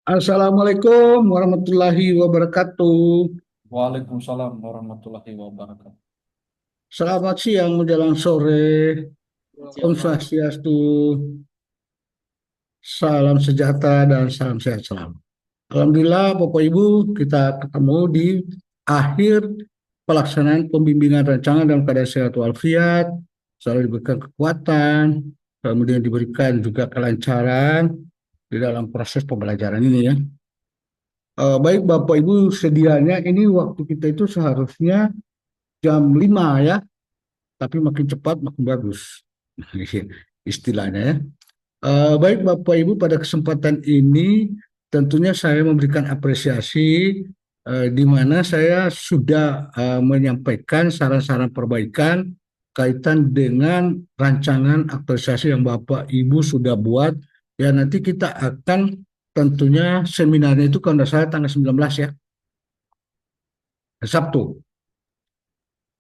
Assalamualaikum warahmatullahi wabarakatuh. Waalaikumsalam warahmatullahi wabarakatuh. Selamat siang menjelang sore. Om Siang Bang. Swastiastu, salam sejahtera dan salam sehat selalu. Alhamdulillah Bapak Ibu, kita ketemu di akhir pelaksanaan pembimbingan rancangan dalam keadaan sehat walafiat, selalu diberikan kekuatan, kemudian diberikan juga kelancaran di dalam proses pembelajaran ini ya. Baik Bapak Ibu, sedianya ini waktu kita itu seharusnya jam 5 ya, tapi makin cepat makin bagus istilahnya ya. Baik Bapak Ibu, pada kesempatan ini tentunya saya memberikan apresiasi di mana saya sudah menyampaikan saran-saran perbaikan kaitan dengan rancangan aktualisasi yang Bapak Ibu sudah buat. Ya nanti kita akan tentunya seminarnya itu kalau tidak salah tanggal 19 ya, Sabtu.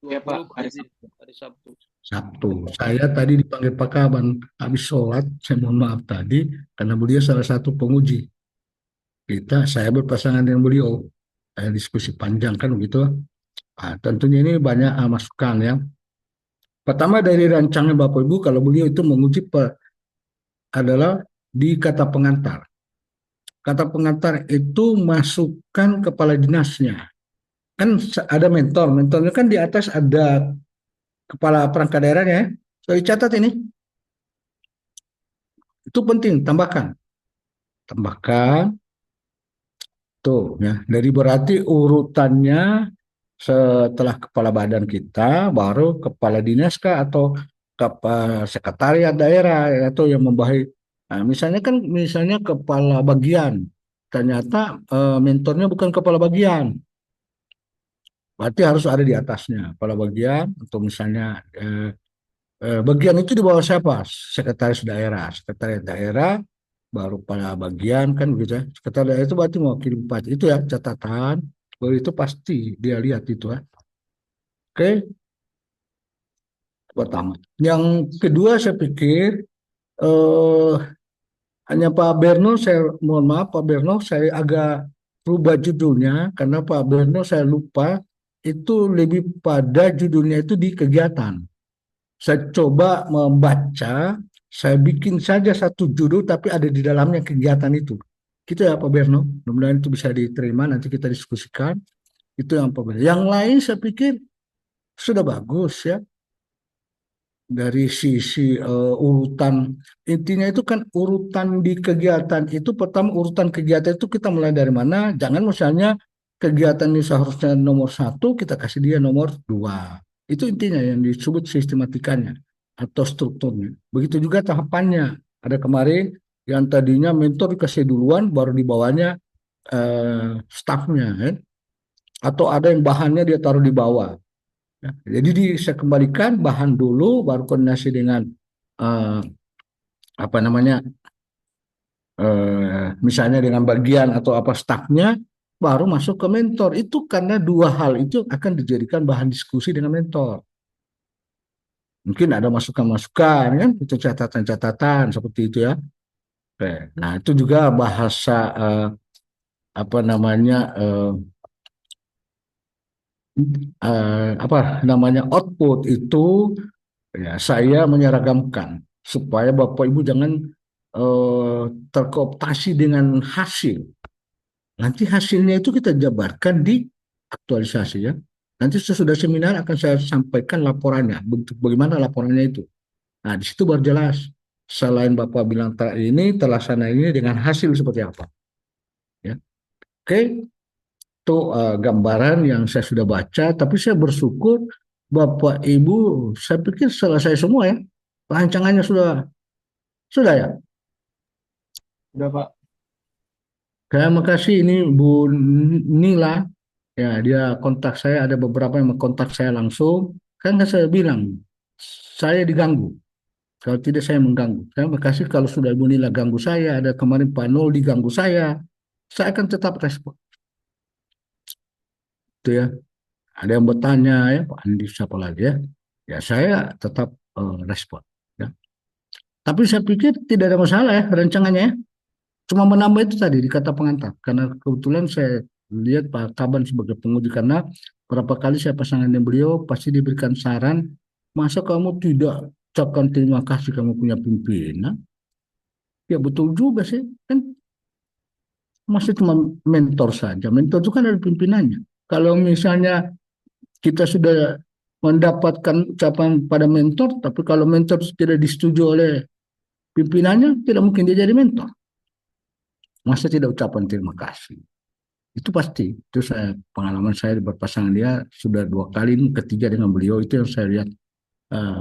Ya Pak, 20 hari Februari, Sabtu. hari Sabtu. Sabtu. Saya tadi dipanggil Pak Kaban habis sholat. Saya mohon maaf tadi karena beliau salah satu penguji. Saya berpasangan dengan beliau. Diskusi panjang kan begitu. Tentunya ini banyak masukan ya. Pertama dari rancangan Bapak Ibu, kalau beliau itu menguji adalah di kata pengantar. Kata pengantar itu masukkan kepala dinasnya. Kan ada mentor. Mentornya kan di atas ada kepala perangkat daerahnya ya. So, dicatat ini. Itu penting, tambahkan. Tambahkan. Tuh, ya. Dari berarti urutannya setelah kepala badan kita, baru kepala dinas kah atau kepala sekretariat daerah atau yang membawahi. Nah, misalnya kan, misalnya kepala bagian, ternyata mentornya bukan kepala bagian, berarti harus ada di atasnya kepala bagian atau misalnya bagian itu di bawah siapa? Sekretaris daerah, sekretariat daerah, baru kepala bagian kan gitu ya. Sekretariat daerah itu berarti mewakili bupati. Itu ya catatan. Bahwa itu pasti dia lihat itu ya. Oke, pertama. Yang kedua saya pikir eh, hanya Pak Berno, saya mohon maaf Pak Berno, saya agak rubah judulnya karena Pak Berno saya lupa itu lebih pada judulnya itu di kegiatan. Saya coba membaca, saya bikin saja satu judul tapi ada di dalamnya kegiatan itu. Gitu ya Pak Berno, mudah-mudahan itu bisa diterima, nanti kita diskusikan. Itu yang Pak Berno. Yang lain saya pikir sudah bagus ya, dari sisi urutan, intinya itu kan urutan di kegiatan itu, pertama urutan kegiatan itu kita mulai dari mana, jangan misalnya kegiatan ini seharusnya nomor satu kita kasih dia nomor dua, itu intinya yang disebut sistematikanya atau strukturnya. Begitu juga tahapannya, ada kemarin yang tadinya mentor dikasih duluan baru di bawahnya stafnya kan? Atau ada yang bahannya dia taruh di bawah. Ya, jadi saya kembalikan bahan dulu, baru koordinasi dengan eh, apa namanya, misalnya dengan bagian atau apa stafnya, baru masuk ke mentor. Itu karena dua hal itu akan dijadikan bahan diskusi dengan mentor. Mungkin ada masukan-masukan kan, itu catatan-catatan seperti itu ya. Oke. Nah itu juga bahasa apa namanya apa namanya output itu. Ya, saya menyeragamkan supaya Bapak Ibu jangan eh, terkooptasi dengan hasil. Nanti hasilnya itu kita jabarkan di aktualisasi ya. Nanti sesudah seminar akan saya sampaikan laporannya, bentuk bagaimana laporannya itu. Nah, di situ baru jelas. Selain Bapak bilang ini terlaksana ini dengan hasil seperti apa. Ya, oke. Itu gambaran yang saya sudah baca, tapi saya bersyukur Bapak Ibu, saya pikir selesai semua ya. Rancangannya sudah ya. Udah Pak. Terima kasih ini Bu Nila. Ya, dia kontak saya, ada beberapa yang kontak saya langsung. Kan saya bilang, saya diganggu. Kalau tidak saya mengganggu. Terima kasih kalau sudah Ibu Nila ganggu saya, ada kemarin Pak Nol diganggu saya akan tetap respon. Itu ya. Ada yang bertanya ya, Pak Andi siapa lagi ya. Ya saya tetap respon. Ya. Tapi saya pikir tidak ada masalah ya rancangannya ya. Cuma menambah itu tadi di kata pengantar. Karena kebetulan saya lihat Pak Kaban sebagai penguji karena berapa kali saya pasangan dengan beliau pasti diberikan saran, masa kamu tidak ucapkan terima kasih kamu punya pimpinan? Ya betul juga sih, kan masih cuma mentor saja. Mentor itu kan ada pimpinannya. Kalau misalnya kita sudah mendapatkan ucapan pada mentor, tapi kalau mentor tidak disetujui oleh pimpinannya, tidak mungkin dia jadi mentor. Masa tidak ucapan terima kasih? Itu pasti. Itu saya pengalaman saya berpasangan dia sudah 2 kali, ini ketiga dengan beliau itu yang saya lihat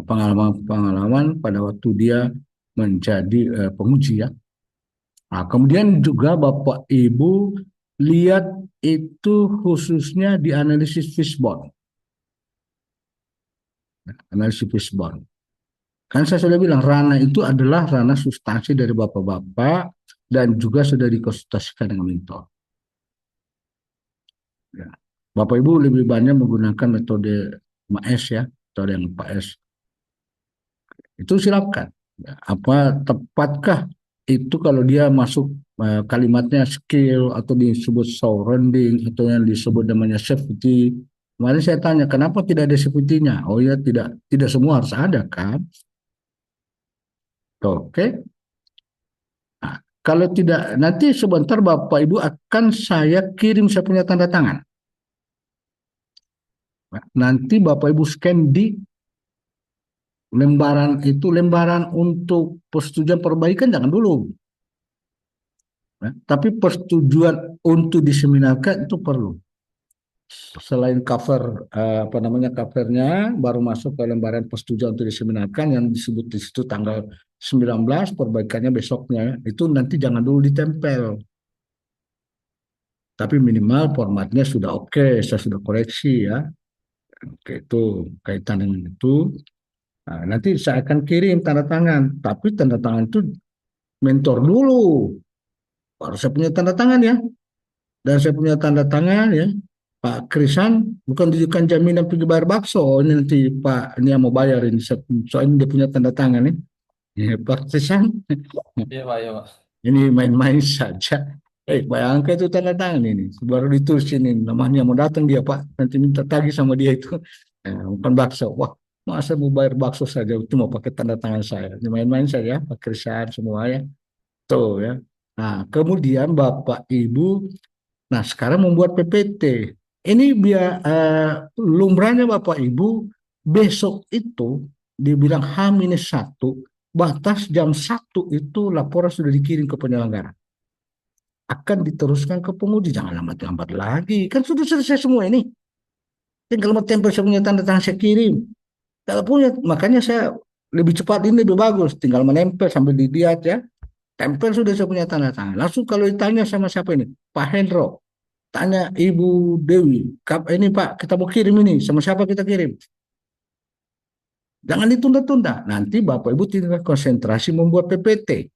pengalaman-pengalaman pada waktu dia menjadi penguji ya. Nah, kemudian juga Bapak Ibu lihat itu khususnya di analisis fishbone. Analisis fishbone. Kan saya sudah bilang ranah itu adalah ranah substansi dari bapak-bapak dan juga sudah dikonsultasikan dengan mentor. Ya. Bapak Ibu lebih banyak menggunakan metode MAS ya, metode yang PAS. Itu silakan. Ya, apa tepatkah itu kalau dia masuk kalimatnya skill atau disebut surrounding atau yang disebut namanya safety. Kemarin saya tanya kenapa tidak ada safety-nya? Oh ya tidak semua harus ada kan? Oke. Nah, kalau tidak nanti sebentar Bapak Ibu akan saya kirim saya punya tanda tangan. Nah, nanti Bapak Ibu scan di lembaran itu lembaran untuk persetujuan perbaikan jangan dulu. Nah, tapi persetujuan untuk diseminarkan itu perlu. Selain cover apa namanya covernya baru masuk ke lembaran persetujuan untuk diseminarkan yang disebut di situ tanggal 19 perbaikannya besoknya itu nanti jangan dulu ditempel. Tapi minimal formatnya sudah oke, saya sudah koreksi ya. Oke, itu kaitan dengan itu. Nah, nanti saya akan kirim tanda tangan, tapi tanda tangan itu mentor dulu. Baru saya punya tanda tangan ya. Dan saya punya tanda tangan ya. Pak Krisan bukan tunjukkan jaminan pergi bayar bakso. Ini nanti Pak ini yang mau bayar ini. Soalnya dia punya tanda tangan nih. Ya, Pak Krisan Iya Pak, iya Pak. ini main-main saja. Bayangkan itu tanda tangan ini. Baru ditulis ini namanya mau datang dia Pak. Nanti minta tagih sama dia itu. Bukan bakso. Wah, masa mau bayar bakso saja itu mau pakai tanda tangan saya. Ini main-main saja Pak Krisan semua ya. Tuh ya. Nah, kemudian Bapak Ibu, nah sekarang membuat PPT. Ini biar lumrahnya Bapak Ibu besok itu dibilang H-1 batas jam 1 itu laporan sudah dikirim ke penyelenggara. Akan diteruskan ke penguji. Jangan lambat-lambat lagi. Kan sudah selesai semua ini. Tinggal mau tempel saya punya tanda tangan saya kirim. Kalau punya, makanya saya lebih cepat ini lebih bagus. Tinggal menempel sambil dilihat ya. Tempel sudah saya punya tanda tangan. Langsung kalau ditanya sama siapa ini? Pak Hendro. Tanya Ibu Dewi. Ini Pak, kita mau kirim ini. Sama siapa kita kirim? Jangan ditunda-tunda. Nanti Bapak Ibu tinggal konsentrasi membuat PPT.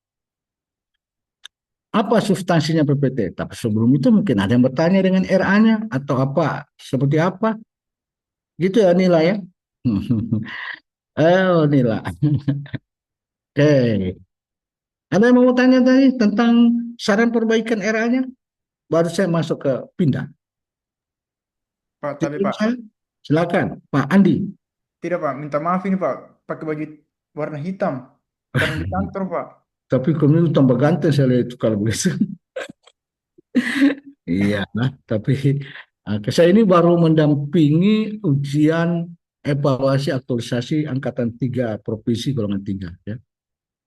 Apa substansinya PPT? Tapi sebelum itu mungkin ada yang bertanya dengan RA-nya atau apa? Seperti apa? Gitu ya Nila ya. Oh Nila. Oke. Ada yang mau tanya tadi tentang saran perbaikan RA-nya? Baru saya masuk ke pindah. Pak, tapi Pak, Silakan Pak Andi. tidak Pak, minta maaf ini Pak, pakai baju warna hitam, karena di kantor Pak. Tapi kamu tambah ganteng saya lihat itu kalau begitu. Iya, nah, tapi saya ini baru mendampingi ujian evaluasi aktualisasi angkatan 3 provinsi golongan 3 ya.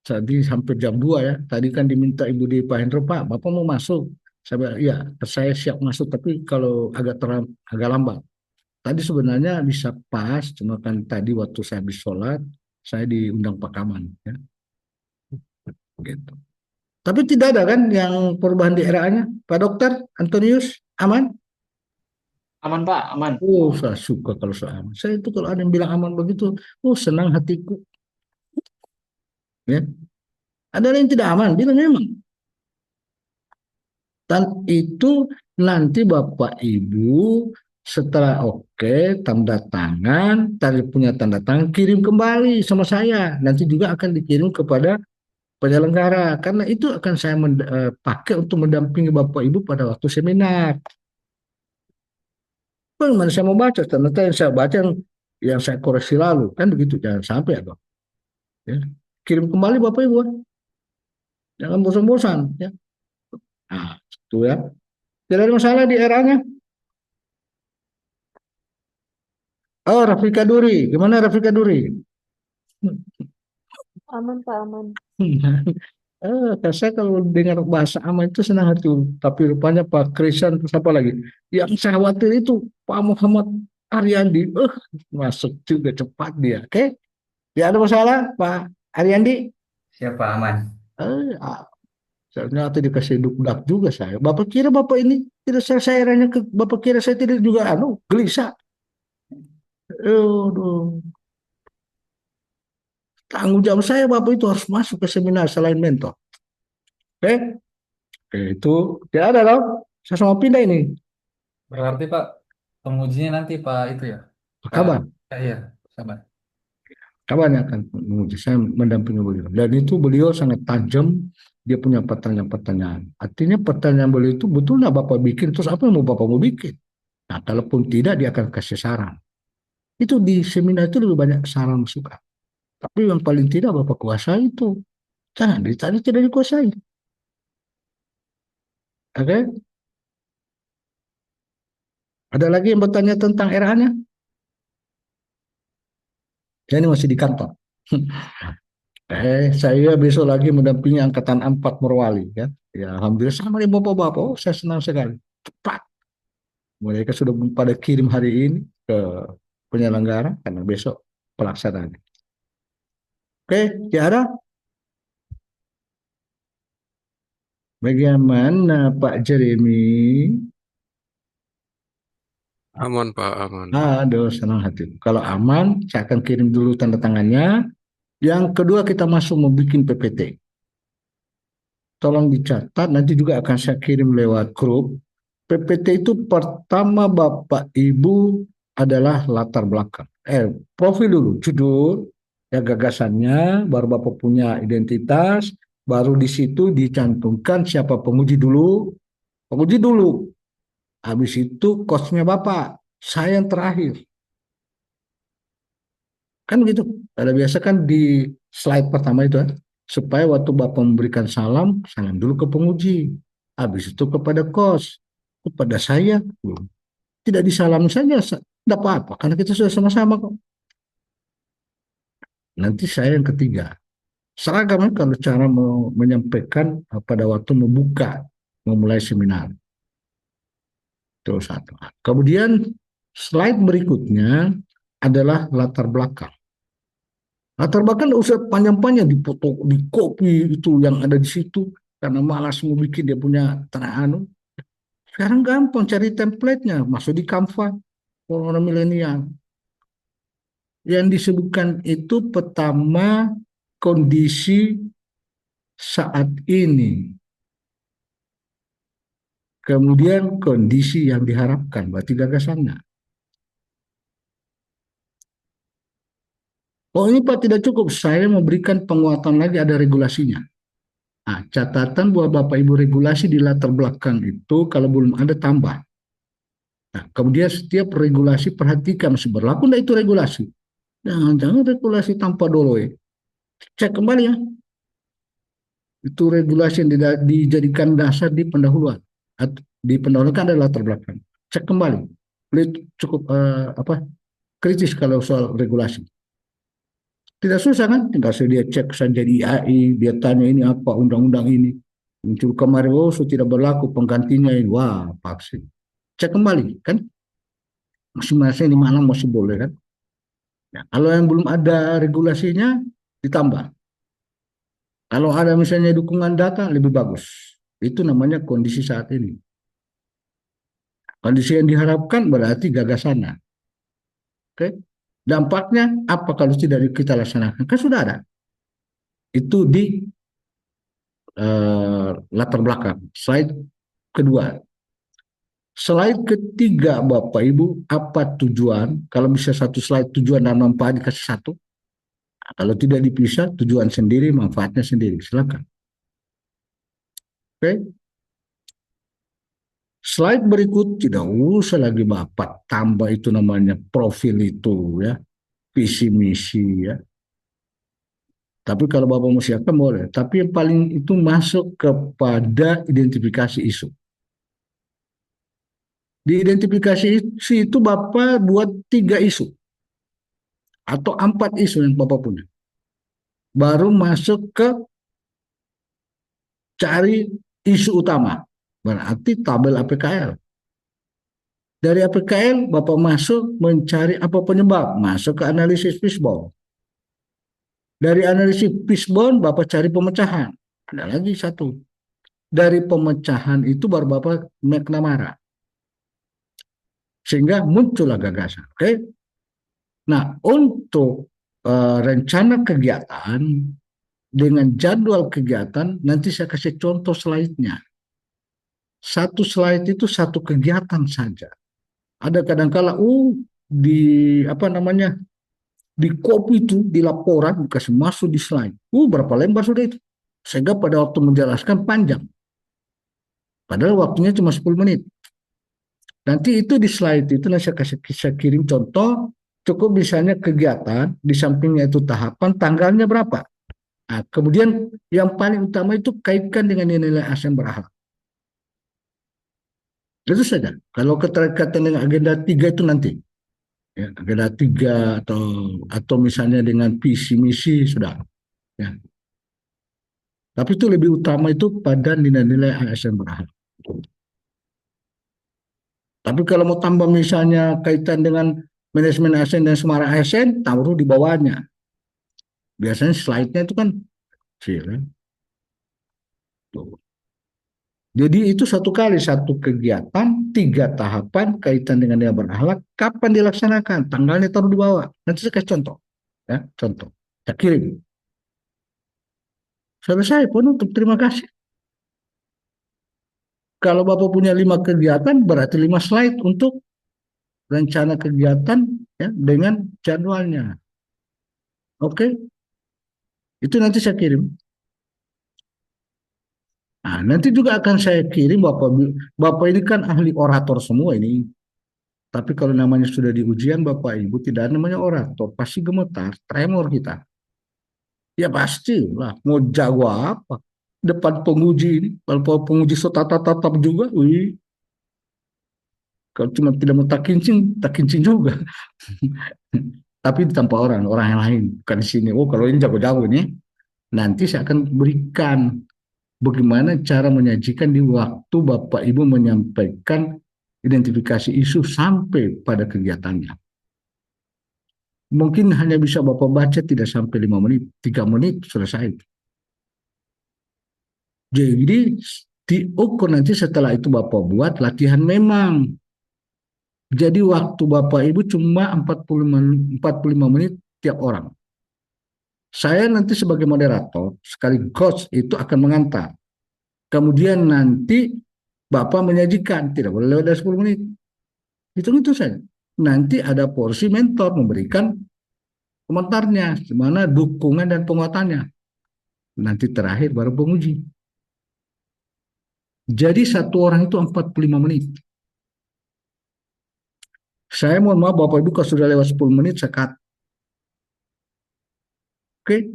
Tadi hampir jam 2 ya. Tadi kan diminta Ibu di Pak Hendro, Pak, Bapak mau masuk. Saya bilang, iya, saya siap masuk, tapi kalau agak lambat. Tadi sebenarnya bisa pas, cuma kan tadi waktu saya habis sholat, saya diundang Pak Kaman ya. Gitu. Tapi tidak ada kan yang perubahan di RA-nya, Pak Dokter Antonius, aman? Aman Pak, aman. Oh, saya suka kalau saya aman. Saya itu kalau ada yang bilang aman begitu, oh senang hatiku. Ya. Ada yang tidak aman, bilang emang. Dan itu nanti Bapak Ibu setelah oke, tanda tangan, tadi punya tanda tangan, kirim kembali sama saya. Nanti juga akan dikirim kepada penyelenggara, karena itu akan saya pakai untuk mendampingi Bapak Ibu pada waktu seminar. Bagaimana saya mau baca? Ternyata yang saya baca yang saya koreksi lalu, kan begitu. Jangan sampai ya, Bang. Ya. Kirim kembali Bapak Ibu, jangan bosan-bosan. Ya. Nah, itu ya. Tidak ada masalah di eranya. Oh, Rafika Duri. Gimana Rafika Duri? Aman Pak, aman. Saya kalau dengar bahasa aman itu senang hati. Tapi rupanya Pak Krisan terus apa lagi? Yang saya khawatir itu Pak Muhammad Ariandi. Masuk juga cepat dia. Oke? Tidak ada masalah Pak Ariandi. Siapa aman? Ah, ternyata dikasih dukdak juga saya. Bapak kira Bapak ini tidak selesai eranya ke Bapak kira saya tidak juga gelisah. Aduh, tanggung jawab saya Bapak itu harus masuk ke seminar selain mentor. Oke? Oke, itu tidak ada loh. Saya sama pindah ini. Berarti Pak, pengujinya nanti Pak itu ya? Pak, Kabar. iya, sabar. Kabarnya akan menguji. Saya mendampingi beliau. Dan itu beliau sangat tajam. Dia punya pertanyaan-pertanyaan. Artinya pertanyaan beliau itu betul nggak Bapak bikin. Terus apa yang mau Bapak mau bikin? Nah, kalaupun tidak, dia akan kasih saran. Itu di seminar itu lebih banyak saran masukan. Tapi yang paling tidak Bapak kuasai itu. Jangan ditanya tidak dikuasai. Oke? Ada lagi yang bertanya tentang era-nya? Ya, ini masih di kantor. Saya besok lagi mendampingi angkatan 4 Morowali kan. Ya, alhamdulillah sama nih bapak-bapak. Oh, saya senang sekali. Cepat. Mereka sudah pada kirim hari ini ke penyelenggara karena besok pelaksanaan. Oke, Tiara, bagaimana Pak Jeremy? Aman Pak, aman. Aduh, senang hati. Kalau aman, saya akan kirim dulu tanda tangannya. Yang kedua kita masuk membuat PPT. Tolong dicatat, nanti juga akan saya kirim lewat grup. PPT itu pertama Bapak Ibu adalah latar belakang. Profil dulu, judul, ya gagasannya, baru Bapak punya identitas, baru di situ dicantumkan siapa penguji dulu. Habis itu coachnya Bapak, saya yang terakhir. Kan begitu. Ada biasa kan di slide pertama itu kan, supaya waktu Bapak memberikan salam, salam dulu ke penguji. Habis itu kepada coach, kepada saya. Tidak disalami saja, tidak apa-apa, karena kita sudah sama-sama kok. Nanti saya yang ketiga. Seragam kalau cara menyampaikan pada waktu memulai seminar. Itu satu. Kemudian slide berikutnya adalah latar belakang. Latar belakang tidak usah panjang-panjang dipoto, di copy itu yang ada di situ karena malas mau bikin dia punya tanah. Sekarang gampang cari template-nya, masuk di Canva orang milenial. Yang disebutkan itu pertama kondisi saat ini. Kemudian kondisi yang diharapkan, berarti gagasannya. Oh ini Pak tidak cukup, saya memberikan penguatan lagi ada regulasinya. Nah, catatan buat Bapak Ibu regulasi di latar belakang itu kalau belum ada tambah. Nah, kemudian setiap regulasi perhatikan masih berlaku enggak itu regulasi. Jangan-jangan regulasi tanpa doloe. Cek kembali ya. Itu regulasi yang dijadikan dasar di pendahuluan. Di pendahuluan kan ada latar belakang. Cek kembali. Cukup kritis kalau soal regulasi. Tidak susah kan? Tinggal dia cek saja di AI, dia tanya ini apa undang-undang ini. Muncul kemarin, oh sudah tidak berlaku penggantinya ini. Wah, vaksin. Cek kembali kan? Masing-masing di mana masih boleh kan? Nah, kalau yang belum ada regulasinya ditambah. Kalau ada misalnya dukungan data lebih bagus. Itu namanya kondisi saat ini. Kondisi yang diharapkan berarti gagasannya. Oke? Dampaknya apa kalau tidak kita laksanakan? Kan sudah ada. Itu di latar belakang. Slide kedua. Slide ketiga Bapak Ibu, apa tujuan? Kalau bisa satu slide tujuan dan manfaat dikasih satu. Kalau tidak dipisah, tujuan sendiri, manfaatnya sendiri. Silakan. Oke. Slide berikut tidak usah lagi Bapak tambah itu namanya profil itu ya, visi misi ya. Tapi kalau Bapak mau siapkan boleh. Tapi yang paling itu masuk kepada identifikasi isu. Di identifikasi isu itu Bapak buat 3 isu atau 4 isu yang Bapak punya. Baru masuk ke cari isu utama. Berarti tabel APKL. Dari APKL Bapak masuk mencari apa penyebab. Masuk ke analisis fishbone. Dari analisis fishbone Bapak cari pemecahan. Ada lagi satu. Dari pemecahan itu baru Bapak McNamara. Sehingga muncullah gagasan. Oke. Nah, untuk rencana kegiatan dengan jadwal kegiatan nanti saya kasih contoh slide-nya. Satu slide itu satu kegiatan saja. Ada kadangkala di apa namanya? Di copy itu di laporan dikasih masuk di slide. Berapa lembar sudah itu? Sehingga pada waktu menjelaskan panjang. Padahal waktunya cuma 10 menit. Nanti itu di slide itu nanti saya kirim contoh, cukup misalnya kegiatan, di sampingnya itu tahapan, tanggalnya berapa. Nah, kemudian yang paling utama itu kaitkan dengan nilai ASN berakhlak. Itu saja. Kalau keterkaitan dengan agenda 3 itu nanti. Ya, agenda 3 atau misalnya dengan visi misi sudah. Ya. Tapi itu lebih utama itu pada nilai-nilai ASN berakhlak. Tapi kalau mau tambah misalnya kaitan dengan manajemen ASN dan semara ASN, taruh di bawahnya. Biasanya slide-nya itu kan kecil. Ya. Jadi itu satu kali, satu kegiatan, 3 tahapan kaitan dengan dia berakhlak, kapan dilaksanakan, tanggalnya taruh di bawah. Nanti saya kasih contoh. Ya, contoh. Saya kirim. Selesai penutup, terima kasih. Kalau Bapak punya 5 kegiatan, berarti 5 slide untuk rencana kegiatan ya, dengan jadwalnya. Oke, itu nanti saya kirim. Nah, nanti juga akan saya kirim Bapak ini kan ahli orator semua ini. Tapi kalau namanya sudah di ujian Bapak Ibu tidak ada namanya orator, pasti gemetar, tremor kita. Ya pasti lah, mau jago apa? Depan penguji ini, kalau penguji so tatap juga, kalau cuma tidak mau tak kincing juga. Tapi tanpa orang yang lain, bukan di sini. Kalau ini jago-jago nih, nanti saya akan berikan bagaimana cara menyajikan di waktu Bapak Ibu menyampaikan identifikasi isu sampai pada kegiatannya. Mungkin hanya bisa Bapak baca tidak sampai 5 menit, 3 menit selesai. Jadi diukur nanti setelah itu Bapak buat latihan memang. Jadi waktu Bapak Ibu cuma 45 menit tiap orang. Saya nanti sebagai moderator sekaligus itu akan mengantar. Kemudian nanti Bapak menyajikan, tidak boleh lewat dari 10 menit. Itu saja. Nanti ada porsi mentor memberikan komentarnya, mana dukungan dan penguatannya. Nanti terakhir baru penguji. Jadi satu orang itu 45 menit. Saya mohon maaf Bapak Ibu kalau sudah lewat 10 menit saya cut. Oke.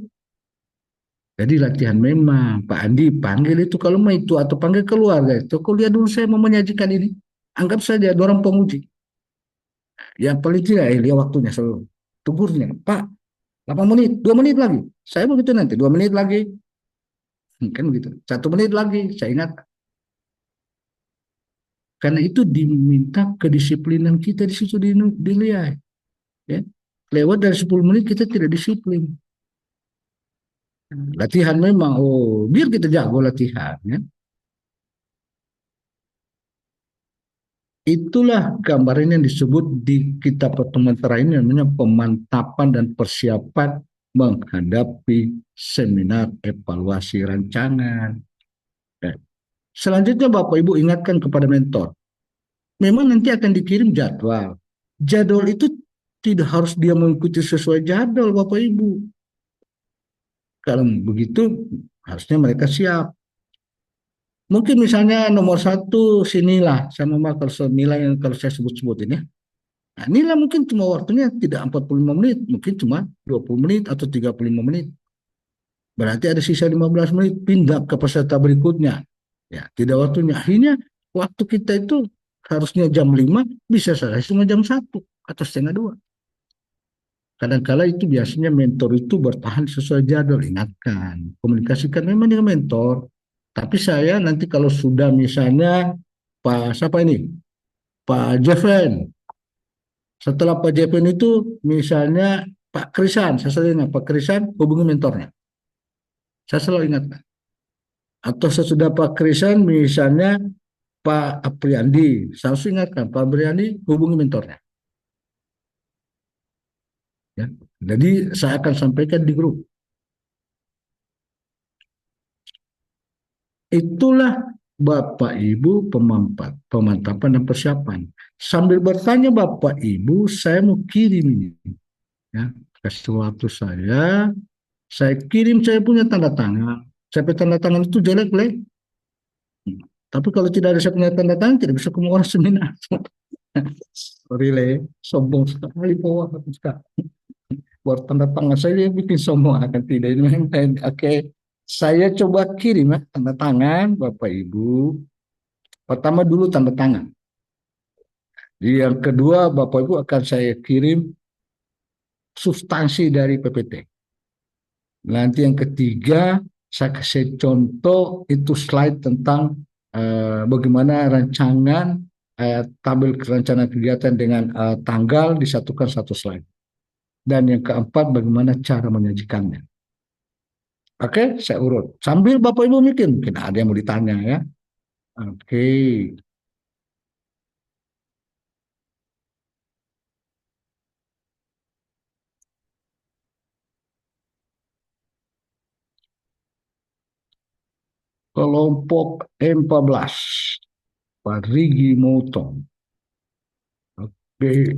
Jadi latihan memang Pak Andi panggil itu kalau mau itu atau panggil keluarga itu. Kuliah dulu saya mau menyajikan ini. Anggap saja dorong penguji. Yang paling tidak lihat waktunya selalu. Tegurnya Pak 8 menit, 2 menit lagi. Saya begitu nanti 2 menit lagi. Kan begitu. 1 menit lagi saya ingat. Karena itu diminta kedisiplinan kita di situ dilihat. Ya. Lewat dari 10 menit kita tidak disiplin. Latihan memang, biar kita jago latihan. Ya. Itulah gambaran yang disebut di kitab pertemuan terakhir ini namanya pemantapan dan persiapan menghadapi seminar evaluasi rancangan. Ya. Selanjutnya Bapak Ibu ingatkan kepada mentor. Memang nanti akan dikirim jadwal. Jadwal itu tidak harus dia mengikuti sesuai jadwal Bapak Ibu. Kalau begitu harusnya mereka siap. Mungkin misalnya nomor satu si Nila, saya mau kalau Nila yang kalau saya sebut-sebut ini. Nah, Nila mungkin cuma waktunya tidak 45 menit, mungkin cuma 20 menit atau 35 menit. Berarti ada sisa 15 menit pindah ke peserta berikutnya. Ya, tidak waktunya. Akhirnya waktu kita itu harusnya jam 5 bisa selesai cuma jam 1 atau setengah 2. Kadang-kala itu biasanya mentor itu bertahan sesuai jadwal. Ingatkan, komunikasikan memang dengan mentor. Tapi saya nanti kalau sudah misalnya Pak siapa ini? Pak Jeffren. Setelah Pak Jeffren itu misalnya Pak Krisan, saya selalu ingat Pak Krisan hubungi mentornya. Saya selalu ingatkan. Atau sesudah Pak Krisan misalnya Pak Apriandi, saya harus ingatkan Pak Apriandi hubungi mentornya. Ya. Jadi saya akan sampaikan di grup. Itulah Bapak Ibu pemantapan dan persiapan. Sambil bertanya Bapak Ibu, saya mau kirim ini. Ya, kasih waktu saya kirim saya punya tanda tangan. Saya punya tanda tangan itu jelek, Le. Tapi kalau tidak ada saya punya tanda tangan, tidak bisa keluar seminar. Sorry, Le. Sombong sekali, bawah sekali. Buat tanda tangan saya bikin sombong akan tidak ini. Oke, saya coba kirim ya tanda tangan Bapak Ibu. Pertama dulu tanda tangan. Yang kedua Bapak Ibu akan saya kirim substansi dari PPT. Nanti yang ketiga saya kasih contoh itu slide tentang bagaimana rancangan tabel rencana kegiatan dengan tanggal disatukan satu slide. Dan yang keempat bagaimana cara menyajikannya. Oke, saya urut. Sambil Bapak Ibu mikir, mungkin ada yang mau ditanya ya. Oke. Kelompok 14. Pak Rigi Motong. Oke.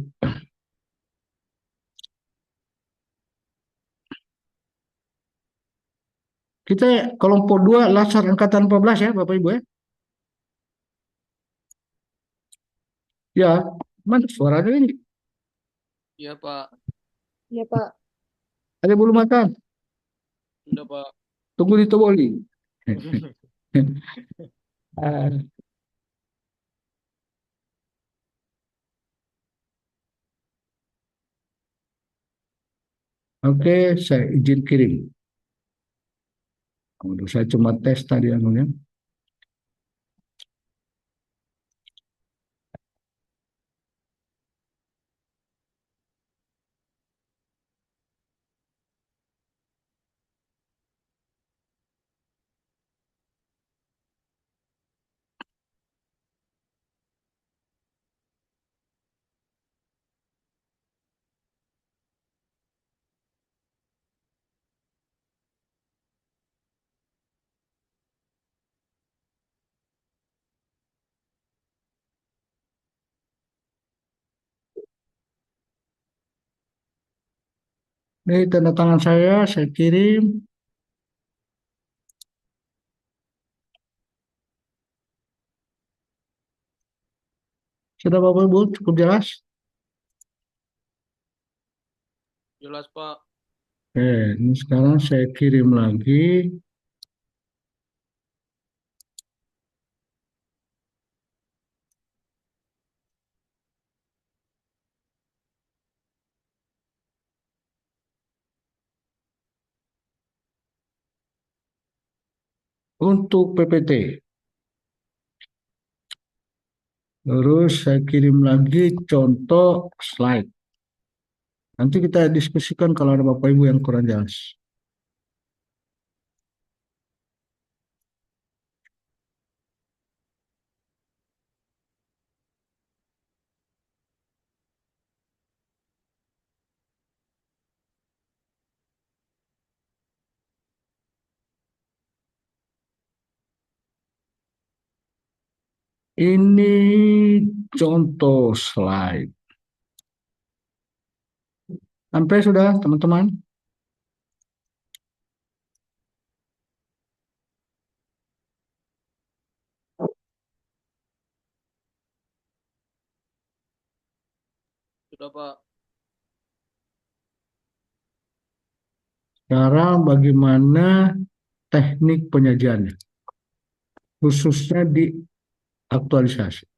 Kita kelompok 2 Laskar Angkatan 14 ya Bapak Ibu ya. Ya, mana suaranya ini? Iya, Pak. Iya, Pak. Ada belum makan? Udah, Pak. Tunggu di Toboli. Ah, Oke, saya izin kirim. Udah saya cuma tes tadi anunya. Ini tanda tangan saya kirim. Sudah Bapak Ibu, cukup jelas? Jelas, Pak. Oke, ini sekarang saya kirim lagi. Untuk PPT. Terus saya kirim lagi contoh slide. Nanti kita diskusikan kalau ada Bapak Ibu yang kurang jelas. Ini contoh slide. Sampai sudah teman-teman? Sudah, Pak. Sekarang bagaimana teknik penyajiannya, khususnya di aktualisasi.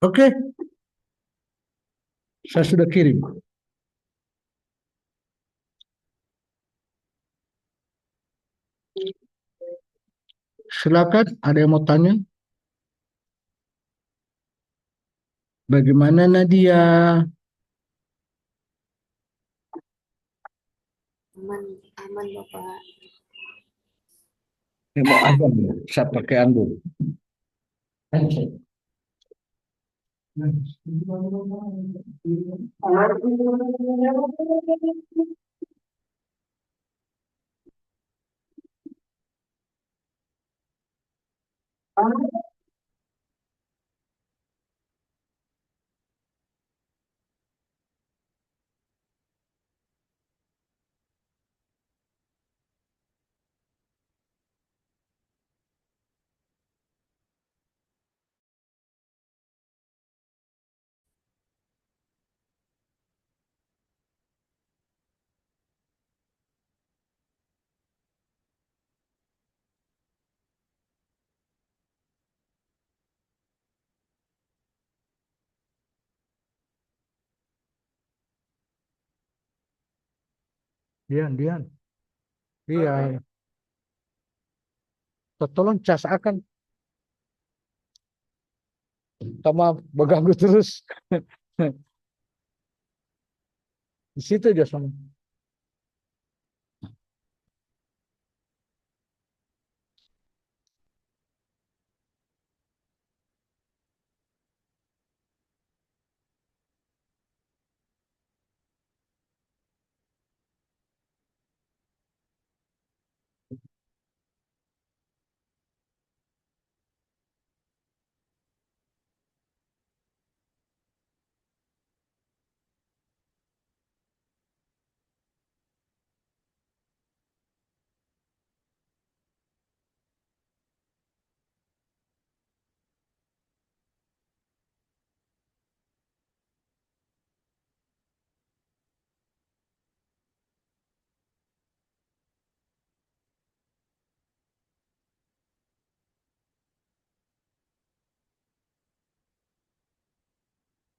Oke, saya sudah kirim. Silakan, ada yang mau tanya? Bagaimana Nadia? Aman, aman Bapak. Yang mau azan, saya pakai anduk. Dian, Dian. Iya, tolong cas akan sama beganggu terus. Di situ aja sama.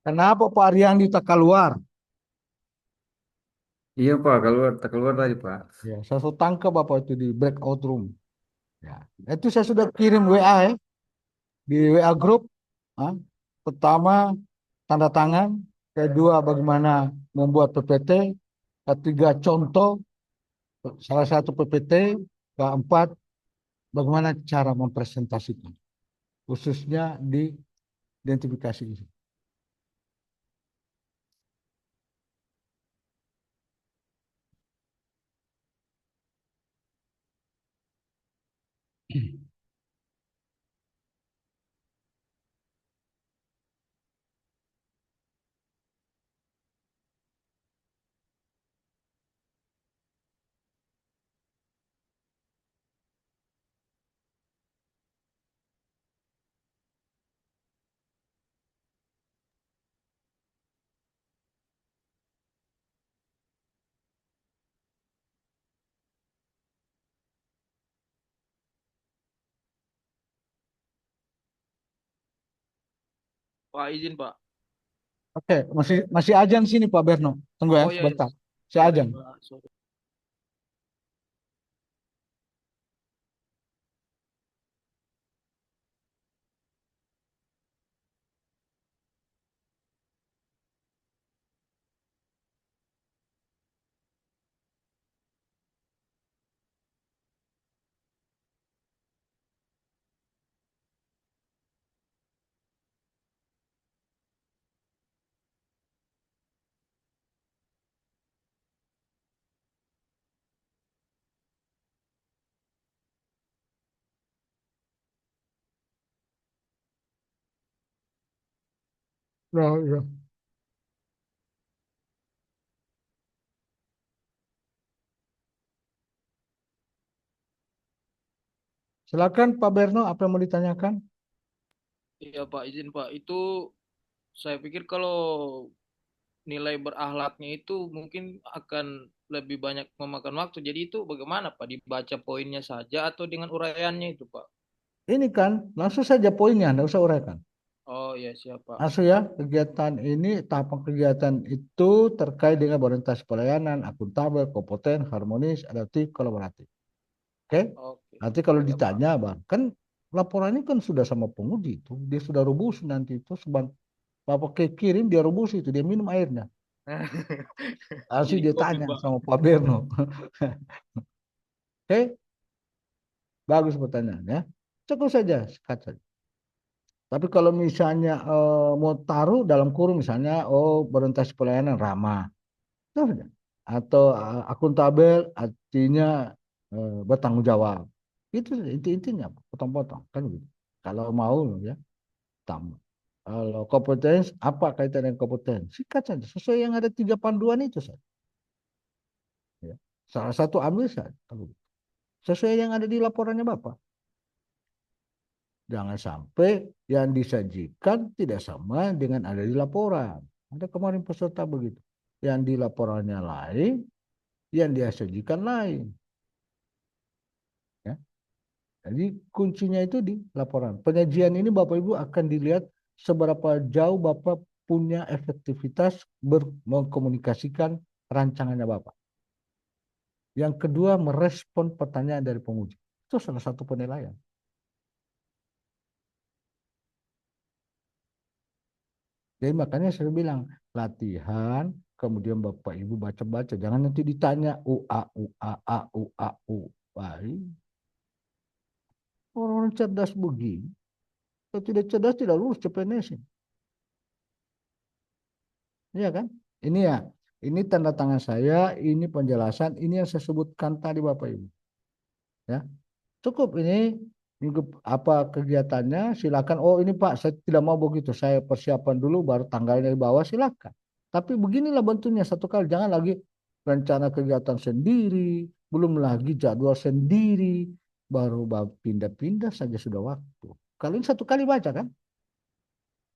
Kenapa Pak Ariandi tak keluar? Iya Pak, tak keluar tadi Pak. Ya, saya sudah tangkap Bapak itu di breakout room. Ya, itu saya sudah kirim WA ya, di WA grup. Ah. Pertama, tanda tangan. Kedua, bagaimana membuat PPT. Ketiga, contoh salah satu PPT. Keempat, bagaimana cara mempresentasikan, khususnya di identifikasi. Pak, izin, Pak. Oke, masih masih ajan sini Pak Berno. Tunggu ya, Oh, iya, iya. sebentar. Saya Sorry, ajan. Pak. Sorry. Ya, ya. Silakan Pak Berno, apa yang mau ditanyakan? Iya Pak, izin Pak. Itu saya pikir kalau nilai berakhlaknya itu mungkin akan lebih banyak memakan waktu. Jadi itu bagaimana Pak? Dibaca poinnya saja atau dengan uraiannya itu Pak? Ini kan langsung saja poinnya, tidak usah uraikan. Oh iya siap Pak. Langsung ya, kegiatan ini, tahapan kegiatan itu terkait dengan orientasi pelayanan, akuntabel, kompeten, harmonis, adaptif, kolaboratif. Oke? Oke. Nanti kalau Siap Pak. ditanya, Bang, kan laporannya kan sudah sama penguji itu, dia sudah rubus nanti itu, Bapak kirim dia rubus itu, dia minum airnya. Langsung Jadi dia kopi tanya Pak. sama Pak Berno. Oke? Bagus pertanyaannya. Cukup saja, sekat saja. Tapi kalau misalnya mau taruh dalam kurung misalnya, orientasi pelayanan ramah, itu saja. Atau akuntabel artinya bertanggung jawab. Itu intinya, potong-potong kan gitu. Kalau mau ya tambah. Kalau kompetens, apa kaitan dengan kompetens? Sikat saja, sesuai yang ada 3 panduan itu saja. Ya. Salah satu ambil saja. Sesuai yang ada di laporannya Bapak. Jangan sampai yang disajikan tidak sama dengan ada di laporan. Ada kemarin peserta begitu. Yang di laporannya lain, yang dia sajikan lain. Ya. Jadi kuncinya itu di laporan. Penyajian ini Bapak Ibu akan dilihat seberapa jauh Bapak punya efektivitas mengkomunikasikan rancangannya Bapak. Yang kedua, merespon pertanyaan dari penguji. Itu salah satu penilaian. Jadi makanya saya bilang latihan, kemudian Bapak Ibu baca-baca, jangan nanti ditanya u. Baik. Orang cerdas begini, kalau tidak cerdas tidak lulus CPNS. Iya kan? Ini ya, ini tanda tangan saya, ini penjelasan, ini yang saya sebutkan tadi Bapak Ibu. Ya, cukup ini minggu apa kegiatannya, silakan. Oh ini Pak, saya tidak mau begitu, saya persiapan dulu baru tanggalnya di bawah, silakan. Tapi beginilah bentuknya satu kali, jangan lagi rencana kegiatan sendiri, belum lagi jadwal sendiri, baru pindah-pindah saja sudah waktu. Kalau ini satu kali baca kan,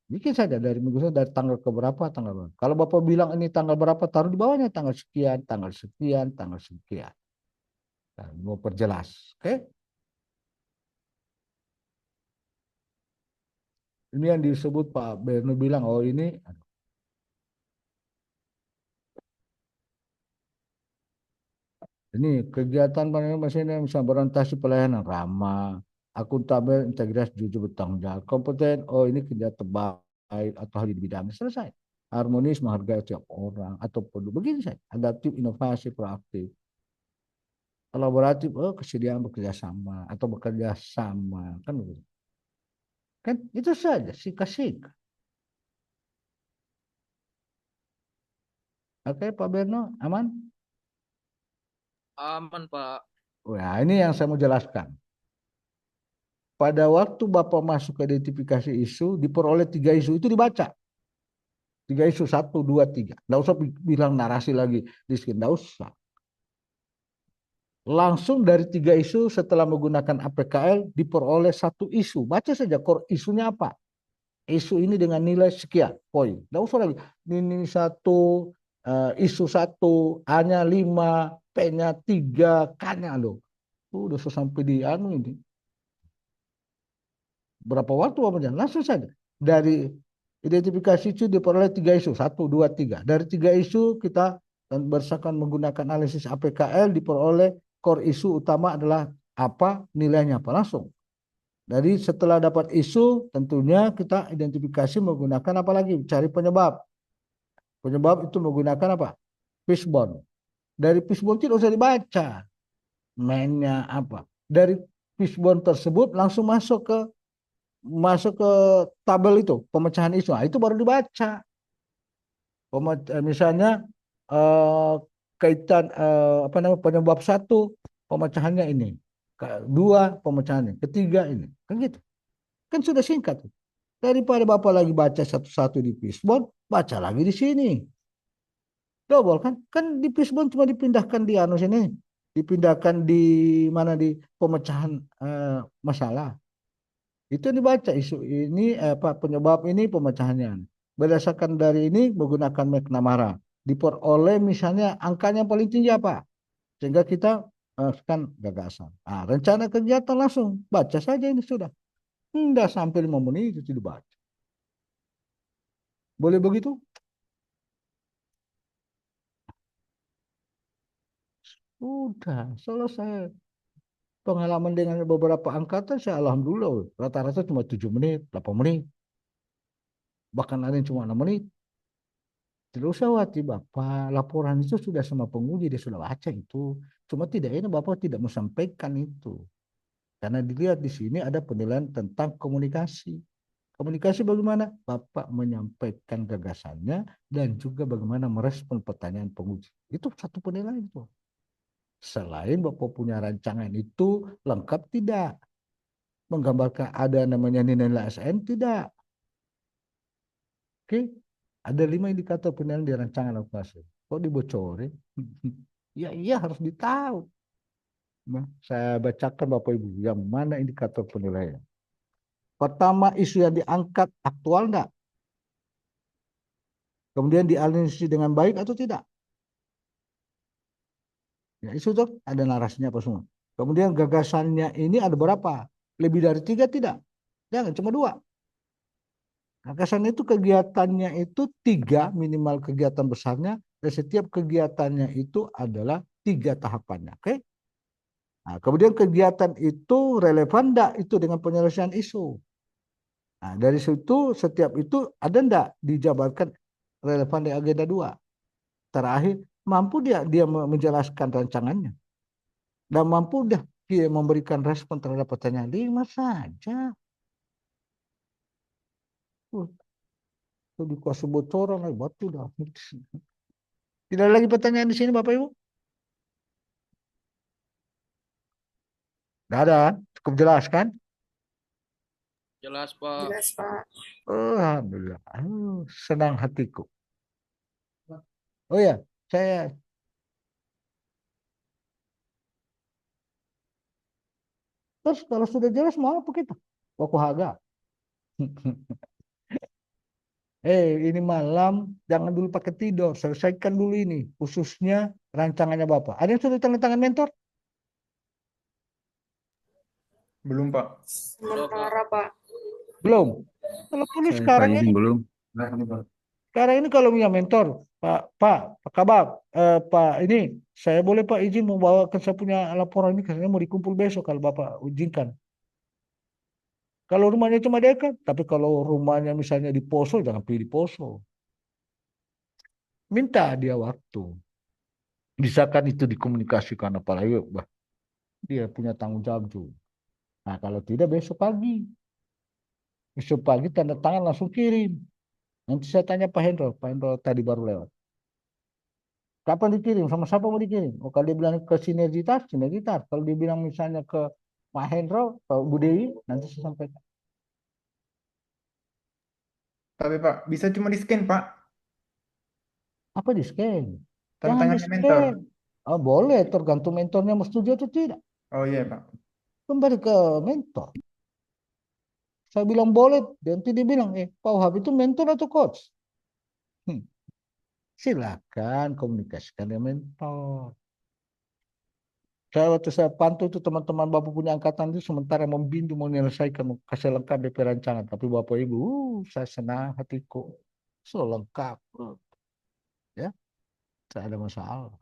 bikin saja dari minggu dari tanggal ke berapa, tanggal berapa. Kalau Bapak bilang ini tanggal berapa, taruh di bawahnya tanggal sekian, tanggal sekian, tanggal sekian. Nah, mau perjelas, oke? Ini yang disebut Pak Berno bilang, oh ini kegiatan mesinnya misalnya berorientasi pelayanan ramah, akuntabel, integritas, jujur, bertanggung jawab, kompeten. Oh ini kerja terbaik atau hal di bidangnya selesai. Harmonis, menghargai setiap orang atau perlu begini saya. Adaptif, inovasi, proaktif. Kolaboratif, kesediaan bekerja sama atau bekerja sama kan begitu. Kan itu saja sika-sika. Oke Pak Berno, aman? Aman Pak. Wah, ini yang saya mau jelaskan. Pada waktu Bapak masuk ke identifikasi isu, diperoleh 3 isu itu dibaca. 3 isu, 1, 2, 3. Nggak usah bilang narasi lagi. Nggak usah. Langsung dari 3 isu setelah menggunakan APKL diperoleh 1 isu. Baca saja core isunya apa. Isu ini dengan nilai sekian poin. Nggak usah lagi. Ini 1, isu 1, A-nya 5, P-nya 3, K-nya loh. Udah sampai di anu ini. Berapa waktu Bapak? Langsung saja. Dari identifikasi itu diperoleh 3 isu. 1, 2, 3. Dari 3 isu kita berdasarkan menggunakan analisis APKL diperoleh core isu utama adalah apa, nilainya apa. Langsung. Dari setelah dapat isu tentunya kita identifikasi menggunakan apa lagi? Cari penyebab. Penyebab itu menggunakan apa? Fishbone. Dari fishbone tidak usah dibaca. Mainnya apa. Dari fishbone tersebut langsung masuk ke tabel itu pemecahan isu. Nah, itu baru dibaca. Misalnya kaitan apa namanya penyebab 1 pemecahannya ini, 2 pemecahannya, ketiga ini, kan gitu. Kan sudah singkat. Daripada Bapak lagi baca satu-satu di Fishbone, baca lagi di sini. Double kan? Kan di Fishbone cuma dipindahkan di anu sini, dipindahkan di mana di pemecahan masalah. Itu yang dibaca isu ini penyebab ini pemecahannya. Berdasarkan dari ini menggunakan McNamara. Diperoleh misalnya angkanya paling tinggi apa? Sehingga kita kan gagasan. Rencana kegiatan langsung baca saja ini sudah. Tidak sampai 5 menit itu dibaca. Boleh begitu? Udah selesai. Pengalaman dengan beberapa angkatan saya alhamdulillah rata-rata cuma 7 menit, 8 menit. Bahkan ada yang cuma 6 menit. Tidak usah khawatir Bapak, laporan itu sudah sama penguji, dia sudah baca itu. Cuma tidak ini Bapak tidak mau sampaikan itu. Karena dilihat di sini ada penilaian tentang komunikasi. Komunikasi bagaimana? Bapak menyampaikan gagasannya dan juga bagaimana merespon pertanyaan penguji. Itu satu penilaian itu. Selain Bapak punya rancangan itu lengkap tidak? Menggambarkan ada namanya nilai ASN tidak? Oke, ada 5 indikator penilaian di rancangan aplikasi. Kok dibocorin? Ya iya harus ditahu. Nah, saya bacakan Bapak Ibu yang mana indikator penilaian. Pertama, isu yang diangkat aktual enggak? Kemudian dianalisis dengan baik atau tidak? Ya, isu itu ada narasinya apa semua. Kemudian gagasannya ini ada berapa? Lebih dari 3 tidak? Jangan, cuma 2. Gagasan itu kegiatannya itu 3 minimal kegiatan besarnya dan setiap kegiatannya itu adalah 3 tahapannya. Oke? Nah, kemudian kegiatan itu relevan enggak itu dengan penyelesaian isu? Nah, dari situ setiap itu ada enggak dijabarkan relevan di agenda 2? Terakhir, mampu dia menjelaskan rancangannya dan mampu dia memberikan respon terhadap pertanyaan 5 saja. Itu dikasih bocoran batu dah. Tidak ada lagi pertanyaan di sini Bapak Ibu? Tidak ada, cukup jelas kan? Jelas, Pak. Jelas, Pak. Alhamdulillah, senang hatiku. Oh ya, saya terus kalau sudah jelas mau apa kita? Wakuhaga. Ini malam jangan dulu pakai tidur, selesaikan dulu ini, khususnya rancangannya Bapak. Ada yang sudah tanda tangan mentor? Belum, Pak. Sementara, Pak. Belum. Kalau perlu Saya Pak sekarang izin ini, belum. kalau punya mentor, Pak Kabak, Pak ini, saya boleh Pak izin membawakan saya punya laporan ini karena mau dikumpul besok kalau Bapak izinkan. Kalau rumahnya cuma dekat, tapi kalau rumahnya misalnya di Poso, jangan pilih di Poso. Minta dia waktu. Misalkan itu dikomunikasikan apalagi dia punya tanggung jawab juga. Nah kalau tidak besok pagi. Besok pagi tanda tangan langsung kirim. Nanti saya tanya Pak Hendro. Pak Hendro tadi baru lewat. Kapan dikirim? Sama siapa mau dikirim? Oh kalau dia bilang ke sinergitas, sinergitas. Kalau dia bilang misalnya ke Pak Hendro, ke Bu Dewi, nanti saya sampaikan. Tapi Pak, bisa cuma di-scan, Pak. Apa di scan? Tanda Jangan di tangannya mentor. scan. Oh, boleh, tergantung mentornya mau setuju atau tidak. Oh iya, Pak. Kembali ke mentor. Saya bilang boleh, nanti dia bilang, Pak Wahab itu mentor atau coach? Silakan komunikasikan dengan mentor. Waktu saya pantau itu teman-teman Bapak punya angkatan itu sementara membimbing menyelesaikan kasih lengkap DP rancangan. Tapi Bapak Ibu, saya senang hatiku. So lengkap. Ya, tidak ada masalah.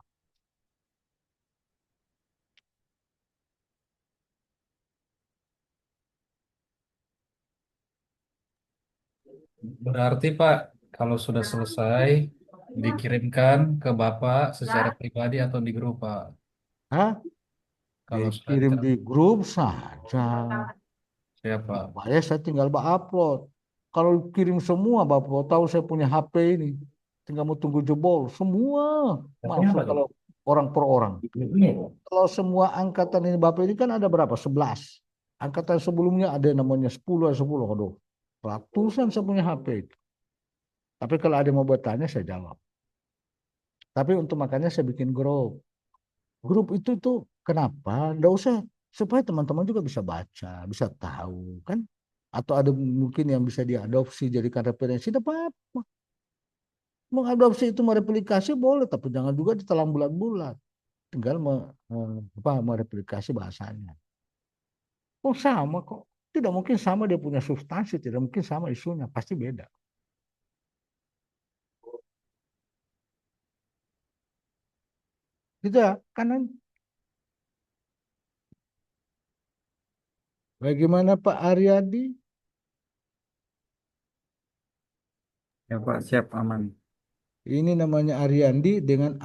Berarti Pak, kalau sudah selesai, dikirimkan ke Bapak secara pribadi atau di grup Pak. Hah? Kalau sudah Dikirim di grup saja. siapa? Saya tinggal upload. Kalau kirim semua, Bapak tahu saya punya HP ini. Tinggal mau tunggu jebol. Semua masuk kalau orang per orang. Kalau semua angkatan ini Bapak ini kan ada berapa? 11. Angkatan sebelumnya ada namanya 10 atau 10. Aduh, ratusan saya punya HP itu. Tapi kalau ada yang mau bertanya, saya jawab. Tapi untuk makanya saya bikin grup. Grup itu tuh kenapa? Nggak usah, supaya teman-teman juga bisa baca, bisa tahu kan? Atau ada mungkin yang bisa diadopsi jadikan referensi, tidak apa-apa. Mengadopsi itu mereplikasi boleh, tapi jangan juga ditelan bulat-bulat. Tinggal mereplikasi bahasanya. Oh sama kok. Tidak mungkin sama dia punya substansi, tidak mungkin sama isunya, pasti beda. Gitu ya, karena bagaimana Pak Aryadi? Ya Pak, siap aman. Ini namanya Aryandi dengan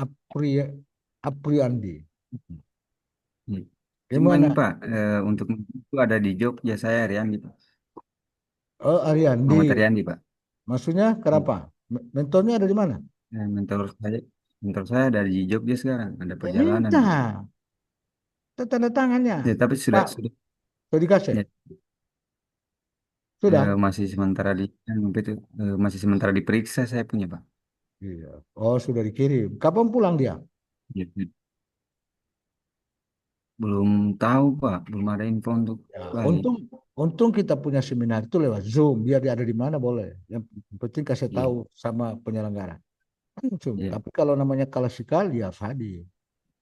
Apriandi. Hmm. Cuma ini Gimana? Pak, untuk itu ada di Jogja saya Rian Pak. Oh, Aryandi. Muhammad Riandi Pak. Maksudnya Hmm. kenapa? Mentornya ada di mana? Mentor saya ada di Jogja sekarang, ada Ya perjalanan Pak. minta. Tanda tangannya. Ya, tapi sudah Pak, sudah sudah dikasih? ya, Sudah? masih sementara itu masih sementara diperiksa saya punya Pak. Iya. Oh, sudah dikirim. Kapan pulang dia? Ya, belum tahu Pak, belum ada info untuk Ya, balik. untung kita punya seminar itu lewat Zoom. Biar dia ada di mana boleh. Yang penting kasih Iya, tahu sama penyelenggara. Zoom. iya, Tapi kalau namanya klasikal, ya harus hadir.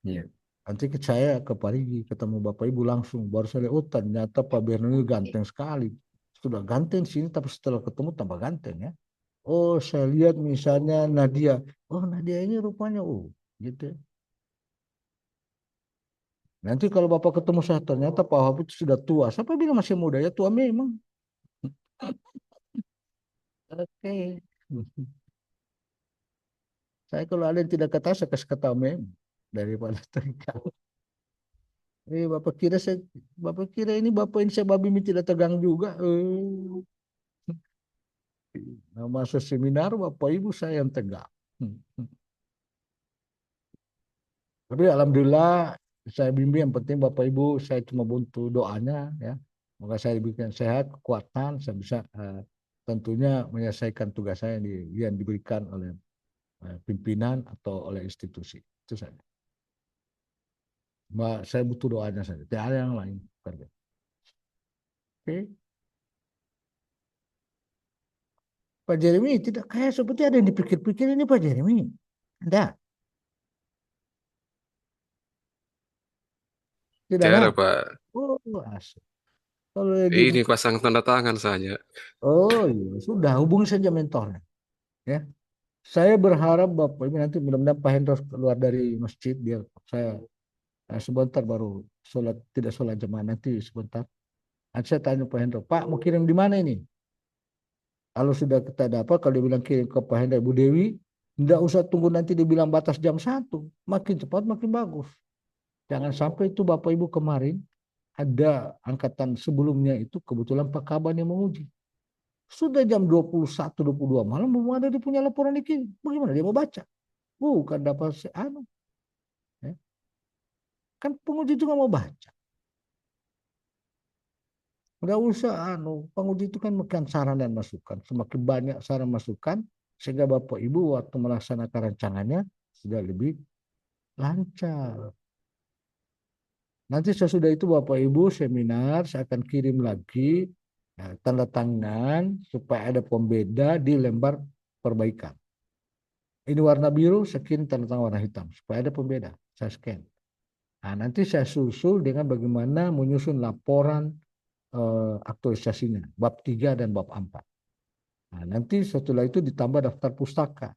iya. Nanti saya ke Parigi ketemu Bapak Ibu langsung. Baru saya lihat, oh ternyata Pak Bernard ganteng sekali. Sudah ganteng sini, tapi setelah ketemu tambah ganteng ya. Oh, saya lihat misalnya Nadia. Oh, Nadia ini rupanya, oh, gitu. Nanti kalau Bapak ketemu saya, ternyata Pak Wahab itu sudah tua. Siapa bilang masih muda? Ya tua memang. Oke. Saya kalau ada yang tidak kata, saya kasih kata memang. Daripada terikat. Bapak kira ini Bapak ini saya babi ini tidak tegang juga. Nah, masuk seminar Bapak Ibu saya yang tegang. Tapi alhamdulillah saya bimbing, yang penting Bapak Ibu saya cuma butuh doanya ya. Semoga saya diberikan sehat, kekuatan, saya bisa tentunya menyelesaikan tugas saya yang diberikan oleh pimpinan atau oleh institusi. Itu saja. Mbak, saya butuh doanya saja. Tidak ada yang lain. Oke. Pak Jeremy tidak kayak seperti ada yang dipikir-pikir ini Pak Jeremy. Ada. Tidak Tidak ada. ada, Pak. Oh, asik. Kalau gitu, Ini pasang tanda tangan saja. oh iya, sudah hubungi saja mentornya. Ya, saya berharap Bapak Ibu nanti mudah-mudahan Pak Hendros keluar dari masjid, dia saya sebentar baru sholat, tidak sholat jemaah nanti sebentar. Nanti saya tanya Pak Hendro, Pak mau kirim di mana ini? Kalau sudah kita dapat, kalau dia bilang kirim ke Pak Hendro Bu Dewi, tidak usah tunggu nanti dibilang batas jam 1. Makin cepat makin bagus. Jangan sampai itu Bapak Ibu kemarin ada angkatan sebelumnya itu kebetulan Pak Kaban yang menguji. Sudah jam 21, 22 malam belum ada dia punya laporan dikirim. Bagaimana dia mau baca? Bukan dapat anu. Ya. Kan penguji juga mau baca. Nggak usah anu, penguji itu kan makan saran dan masukan. Semakin banyak saran masukan, sehingga Bapak Ibu waktu melaksanakan rancangannya sudah lebih lancar. Nanti sesudah itu Bapak Ibu seminar, saya akan kirim lagi tanda tangan supaya ada pembeda di lembar perbaikan. Ini warna biru, saya kirim tanda tangan warna hitam supaya ada pembeda. Saya scan. Nah, nanti saya susul dengan bagaimana menyusun laporan aktualisasinya, bab 3 dan bab 4. Nah, nanti setelah itu ditambah daftar pustaka.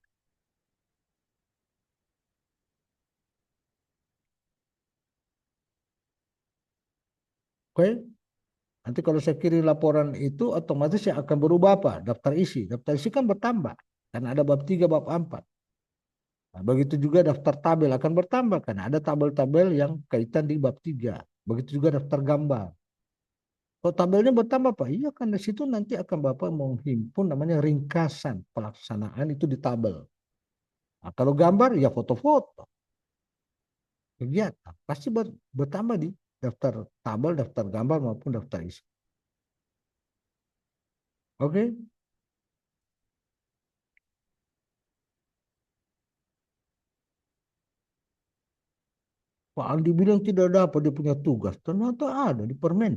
Oke? Nanti kalau saya kirim laporan itu otomatis yang akan berubah apa? Daftar isi. Daftar isi kan bertambah. Karena ada bab 3, bab 4. Nah, begitu juga daftar tabel akan bertambah. Karena ada tabel-tabel yang kaitan di bab 3. Begitu juga daftar gambar. Kalau tabelnya bertambah Pak, iya kan di situ nanti akan Bapak menghimpun namanya ringkasan pelaksanaan itu di tabel. Nah, kalau gambar ya foto-foto. Kegiatan pasti bertambah di daftar tabel, daftar gambar maupun daftar isi. Oke? Pak Andi bilang tidak dapat dia punya tugas. Ternyata ada di permen.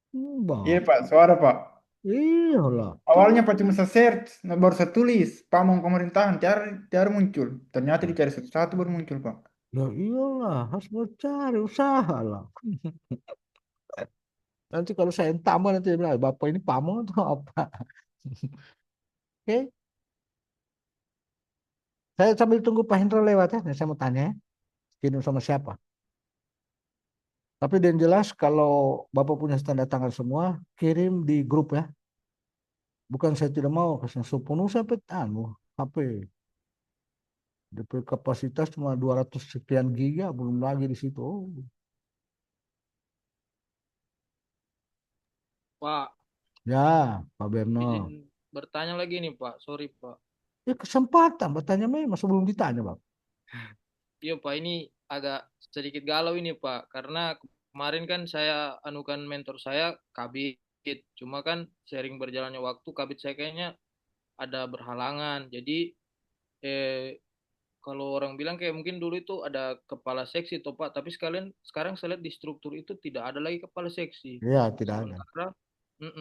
Iya Bang, Pak, suara Pak. iyalah. Awalnya Pak cuma saya search, nah baru saya tulis, pamong pemerintahan, cari, cari muncul. Ternyata dicari satu-satu baru muncul Pak. Ya iyalah, harus mencari usaha lah. Nanti kalau saya yang tambah nanti dia bilang, Bapak ini pamong atau apa? Oke, saya sambil tunggu Pak Hendro lewat ya. Nah, saya mau tanya ya, kirim sama siapa? Tapi yang jelas kalau Bapak punya tanda tangan semua, kirim di grup ya. Bukan saya tidak mau, kasih sepenuh sampai HP. DP kapasitas cuma 200 sekian giga, belum lagi di situ. Oh, Pak, ya, Pak Berno. izin bertanya lagi nih Pak. Sorry Pak. Ya kesempatan bertanya memang sebelum ditanya, Bang. Iya Pak, ini agak sedikit galau ini Pak. Karena kemarin kan saya anukan mentor saya Kabit. Cuma kan sering berjalannya waktu Kabit saya kayaknya ada berhalangan. Jadi eh, kalau orang bilang kayak mungkin dulu itu ada kepala seksi toh Pak. Tapi sekarang saya lihat di struktur itu tidak ada lagi kepala seksi. Ya, tidak ada.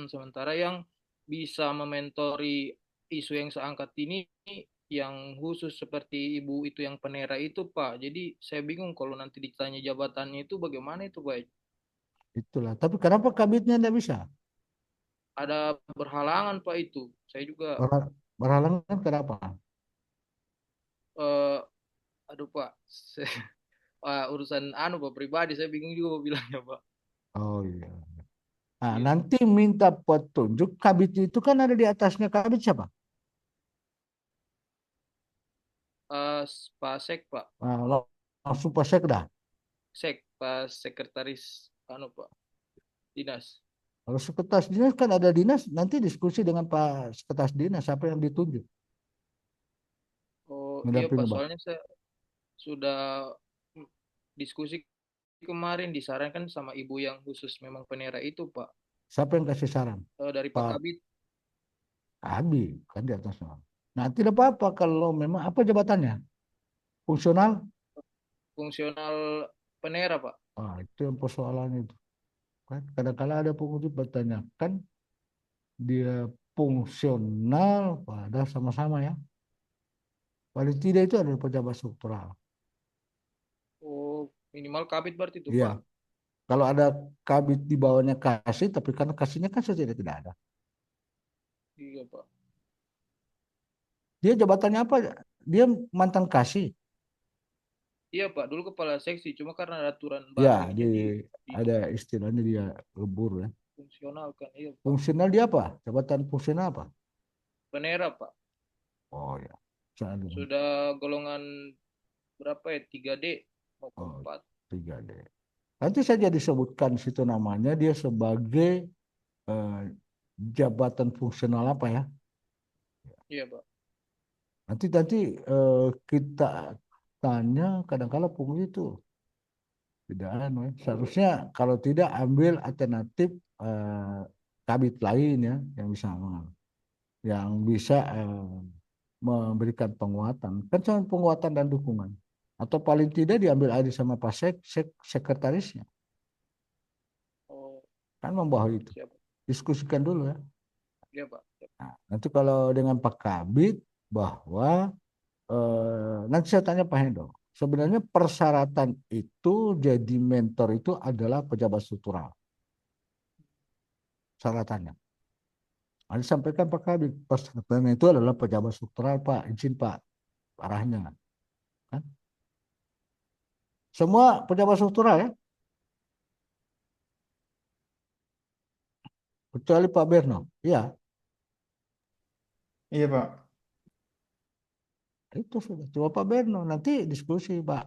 Sementara yang bisa mementori isu yang seangkat ini yang khusus seperti ibu itu yang penera itu Pak. Jadi saya bingung kalau nanti ditanya jabatannya itu bagaimana itu Pak. Itulah. Tapi kenapa kabitnya tidak bisa? Ada berhalangan Pak itu. Saya juga Berhalangan kenapa? eh, aduh Pak. Urusan anu Pak pribadi saya bingung juga Pak bilangnya Pak. Oh iya. Nah, Iya Pak. nanti minta petunjuk kabit itu kan ada di atasnya kabit siapa? Eh, Pak Sek Pak. Nah, langsung Pak Sekda. Pak Sekretaris anu Pak Dinas. Kalau sekretaris dinas kan ada dinas, nanti diskusi dengan Pak sekretaris dinas siapa yang ditunjuk. Oh iya Pak, Mendampingi Pak. soalnya saya sudah diskusi kemarin disarankan sama ibu yang khusus memang penera itu Pak. Siapa yang kasih saran? Dari Pak Pak Kabit Abi kan di atasnya. Nah, tidak apa-apa kalau memang apa jabatannya? Fungsional? fungsional penera Pak. Itu yang persoalan itu. Kan kadang-kala ada penguji bertanya, kan dia fungsional, padahal sama-sama ya. Paling tidak itu adalah pejabat struktural. Oh minimal Kabit berarti itu Pak. Iya. Kalau ada kabit di bawahnya kasih, tapi karena kasihnya kan saja tidak ada. Iya Pak. Dia jabatannya apa? Dia mantan kasih. Iya Pak, dulu kepala seksi cuma karena ada aturan Ya, baru jadi ada istilahnya dia lebur ya. fungsional kan. Iya Pak. Fungsional dia apa? Jabatan fungsional apa? Penera Pak. Oh ya. Soalnya. Sudah golongan berapa ya? 3D maupun Oh, 4. 3D. Nanti saja disebutkan situ namanya dia sebagai eh, jabatan fungsional apa ya? Iya Pak. Nanti kita tanya kadang-kala pungli itu tidak anu ya. Seharusnya kalau tidak ambil alternatif kabit lain ya yang bisa memberikan penguatan. Kan cuma penguatan dan dukungan. Atau paling tidak diambil alih sama Pak sekretarisnya. Oh Kan membawa itu. siap. Diskusikan dulu ya. Iya Pak. Siap. Nah, nanti kalau dengan Pak Kabit bahwa nanti saya tanya Pak Hendo. Sebenarnya persyaratan itu jadi mentor itu adalah pejabat struktural. Syaratannya. Nanti sampaikan Pak Kabit. Persyaratan itu adalah pejabat struktural Pak. Izin Pak. Arahnya. Kan? Semua pejabat struktural ya. Kecuali Pak Berno. Iya. Iya Pak. Itu sudah. Coba Pak Berno. Nanti diskusi Pak.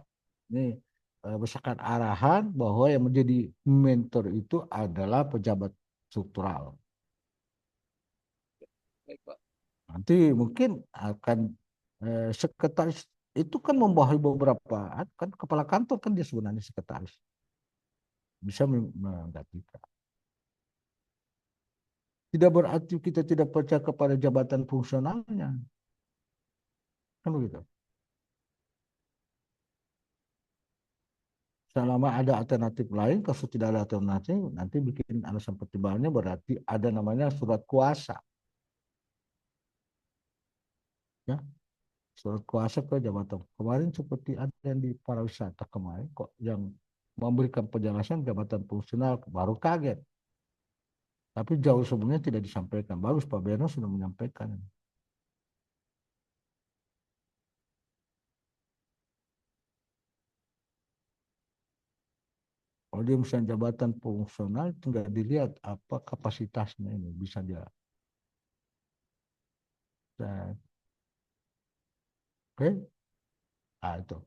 Nih. Berdasarkan arahan bahwa yang menjadi mentor itu adalah pejabat struktural. Baik Pak. Nanti mungkin akan sekretaris itu kan membawahi beberapa kan kepala kantor kan dia sebenarnya sekretaris bisa menggantikan. Tidak berarti kita tidak percaya kepada jabatan fungsionalnya kan begitu. Selama ada alternatif lain, kalau tidak ada alternatif, nanti bikin alasan pertimbangannya berarti ada namanya surat kuasa. Ya, surat kuasa ke jabatan. Kemarin seperti ada yang di pariwisata kemarin kok yang memberikan penjelasan jabatan fungsional baru kaget. Tapi jauh sebelumnya tidak disampaikan. Bagus Pak Beno sudah menyampaikan. Kalau dia misalnya jabatan fungsional, tinggal dilihat apa kapasitasnya ini bisa dia. Oke, nah, itu.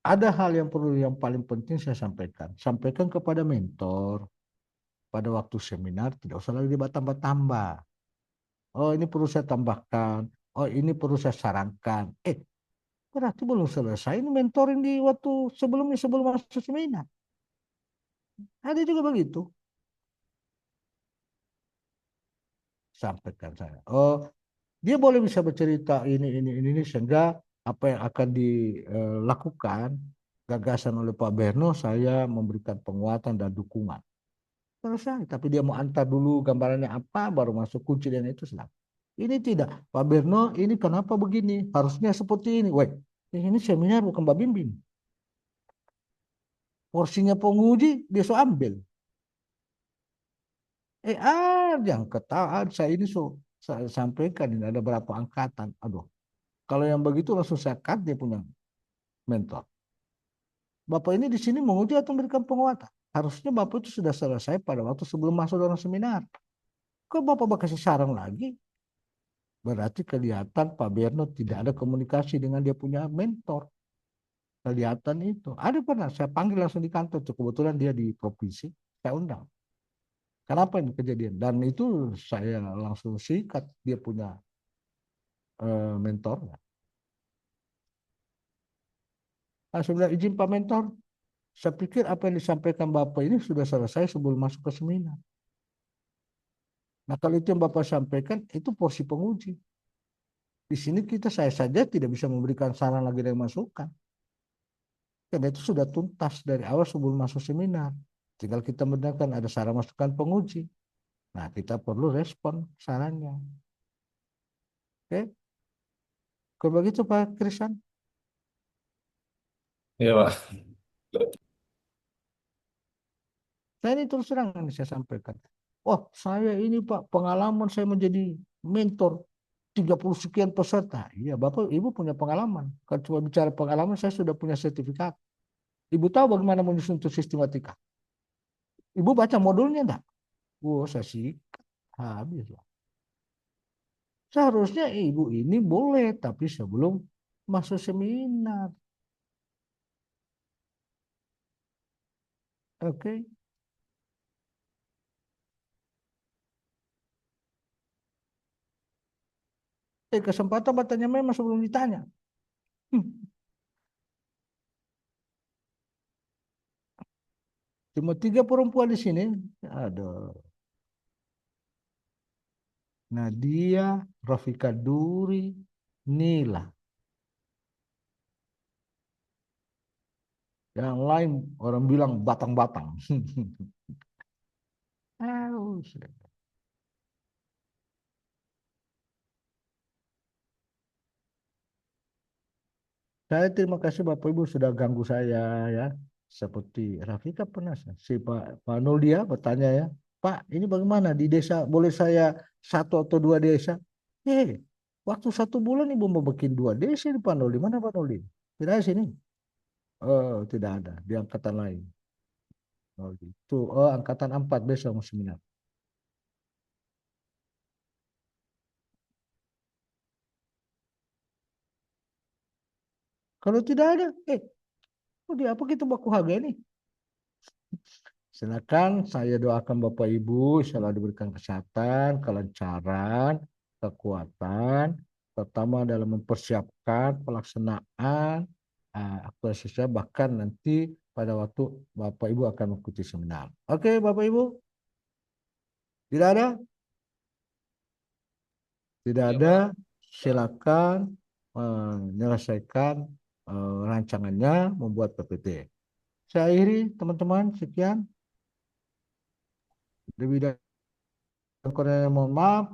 Ada hal yang perlu yang paling penting saya sampaikan. Sampaikan kepada mentor pada waktu seminar tidak usah lagi ditambah-tambah. Oh ini perlu saya tambahkan. Oh ini perlu saya sarankan. Berarti belum selesai ini mentoring di waktu sebelumnya sebelum masuk seminar. Ada juga begitu. Sampaikan saya. Oh, dia boleh bisa bercerita ini sehingga apa yang akan dilakukan gagasan oleh Pak Berno saya memberikan penguatan dan dukungan. Selesai. Tapi dia mau antar dulu gambarannya apa baru masuk kunci dan itu silakan. Ini tidak. Pak Berno ini kenapa begini? Harusnya seperti ini. Woi, ini seminar bukan Mbak Bimbing. Porsinya penguji dia so ambil. Yang ketahuan saya ini saya sampaikan ini ada berapa angkatan. Aduh, kalau yang begitu langsung saya cut dia punya mentor. Bapak ini di sini menguji atau memberikan penguatan. Harusnya Bapak itu sudah selesai pada waktu sebelum masuk dalam seminar. Kok Bapak kasih saran lagi? Berarti kelihatan Pak Berno tidak ada komunikasi dengan dia punya mentor. Kelihatan itu. Ada pernah saya panggil langsung di kantor. Kebetulan dia di provinsi. Saya undang. Kenapa ini kejadian? Dan itu saya langsung sikat dia punya mentornya. Nah, saya bilang izin Pak Mentor. Saya pikir apa yang disampaikan Bapak ini sudah selesai sebelum masuk ke seminar. Nah kalau itu yang Bapak sampaikan itu porsi penguji. Di sini saya saja tidak bisa memberikan saran lagi dari masukan. Karena itu sudah tuntas dari awal sebelum masuk seminar. Tinggal kita mendengarkan ada saran masukan penguji. Nah kita perlu respon sarannya. Oke? Kalau begitu Pak Krisan. Iya, Pak. Saya ini terus terang yang saya sampaikan. Wah saya ini Pak pengalaman saya menjadi mentor 30 sekian peserta. Iya Bapak Ibu punya pengalaman. Kalau cuma bicara pengalaman saya sudah punya sertifikat. Ibu tahu bagaimana menyusun sistematika? Ibu baca modulnya enggak? Saya sikat. Habis lah. Seharusnya ibu ini boleh, tapi sebelum masuk seminar. Oke. Kesempatan bertanya memang sebelum ditanya. Cuma 3 perempuan di sini. Ada Nadia, Rafika Duri, Nila. Yang lain orang bilang batang-batang. Saya terima kasih Bapak Ibu sudah ganggu saya ya. Seperti Rafika pernah si Pak Nuldia bertanya ya, Pak ini bagaimana di desa boleh saya 1 atau 2 desa? Waktu 1 bulan Ibu mau bikin 2 desa di Pak Nuldi. Mana Pak Nuldi? Tidak ada sini. Oh tidak ada di angkatan lain. Oh gitu. Oh angkatan 4 besok mau seminar. Kalau tidak ada, di apa kita baku harga ini? Silakan saya doakan Bapak Ibu selalu diberikan kesehatan, kelancaran, kekuatan, terutama dalam mempersiapkan pelaksanaan aktualisasi bahkan nanti pada waktu Bapak Ibu akan mengikuti seminar. Oke Bapak Ibu? Tidak ada? Tidak Iya, ada. Pak. Silakan menyelesaikan rancangannya membuat PPT. Saya akhiri teman-teman, sekian. Lebih dan kurangnya mohon maaf.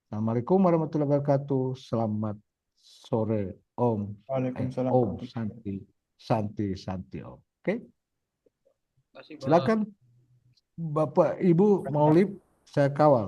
Assalamualaikum warahmatullahi wabarakatuh. Selamat sore, Om. Waalaikumsalam Om warahmatullahi Santi, Santi, Santi, Om. Oke, Kasih, Bang. silakan Bapak Ibu mau wabarakatuh. live, saya kawal.